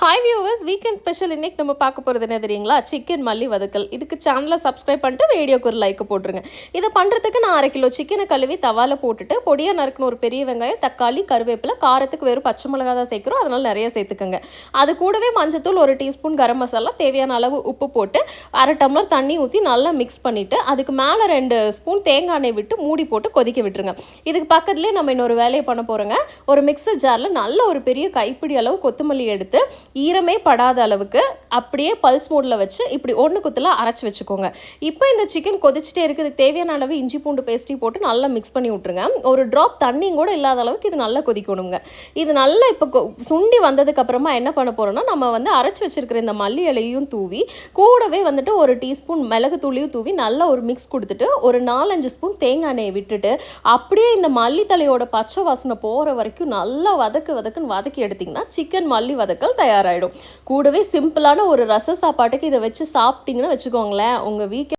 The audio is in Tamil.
ஹாய் வியூவர்ஸ், வீக்கெண்ட் ஸ்பெஷல் இன்னைக்கு நம்ம பார்க்க போகிறது என்ன தெரியுங்களா? சிக்கன் மல்லி வதக்கல். இதுக்கு சேனலை சப்ஸ்கிரைப் பண்ணிட்டு வீடியோக்கு ஒரு லைக் போட்டுருங்க. இதை பண்ணுறதுக்கு நான் 1/2 கிலோ சிக்கனை கழுவி தவால போட்டுட்டு பொடியாக நறுக்குன ஒரு பெரிய வெங்காயம், தக்காளி, கருவேப்பிலை, காரத்துக்கு வெறும் பச்சை மிளகா தான் சேர்க்குறோம், அதனால் நிறைய சேர்த்துக்கோங்க. அது கூடவே மஞ்சத்தூள், 1 டீஸ்பூன் கரம் மசாலா, தேவையான அளவு உப்பு போட்டு 1/2 டம்ளர் தண்ணி ஊற்றி நல்லா மிக்ஸ் பண்ணிவிட்டு அதுக்கு மேலே 2 ஸ்பூன் தேங்காய் எண்ணெய் விட்டு மூடி போட்டு கொதிக்க விட்டுருங்க. இதுக்கு பக்கத்துலேயே நம்ம இன்னொரு வேலையை பண்ண போகிறோங்க. ஒரு மிக்சர் ஜாரில் நல்ல ஒரு பெரிய கைப்பிடி அளவு கொத்தமல்லி எடுத்து ஈரமே படாத அளவுக்கு அப்படியே பல்ஸ் மோடில் வச்சு இப்படி ஒன்று குத்தில் அரைச்சி வச்சுக்கோங்க. இப்போ இந்த சிக்கன் கொதிச்சுட்டே இருக்குது. இதுக்கு தேவையான அளவு இஞ்சி பூண்டு பேஸ்ட்டையும் போட்டு நல்லா மிக்ஸ் பண்ணி விட்ருங்க. ஒரு ட்ராப் தண்ணியும் கூட இல்லாத அளவுக்கு இது நல்லா கொதிக்கணுங்க. இது நல்லா இப்போ சுண்டி வந்ததுக்கப்புறமா என்ன பண்ண போகிறோம்னா, நம்ம அரைச்சி வச்சுருக்கிற இந்த மல்லி இலையும் தூவி கூடவே 1 டீஸ்பூன் மிளகு தூளியும் தூவி நல்லா ஒரு மிக்ஸ் கொடுத்துட்டு ஒரு 4-5 ஸ்பூன் தேங்காய் எண்ணெயை விட்டுட்டு அப்படியே இந்த மல்லி தலையோட பச்சை வாசனை போகிற வரைக்கும் நல்லா வதக்குன்னு வதக்கி எடுத்திங்கன்னா சிக்கன் மல்லி வதக்கல் தயாராகிடும். கூடவே சிம்பிளான ஒரு ரச சாப்பாட்டுக்கு இதை வச்சு சாப்பிட்டிங்கன்னு வச்சுக்கோங்களேன், உங்கள் வீக்கெண்ட்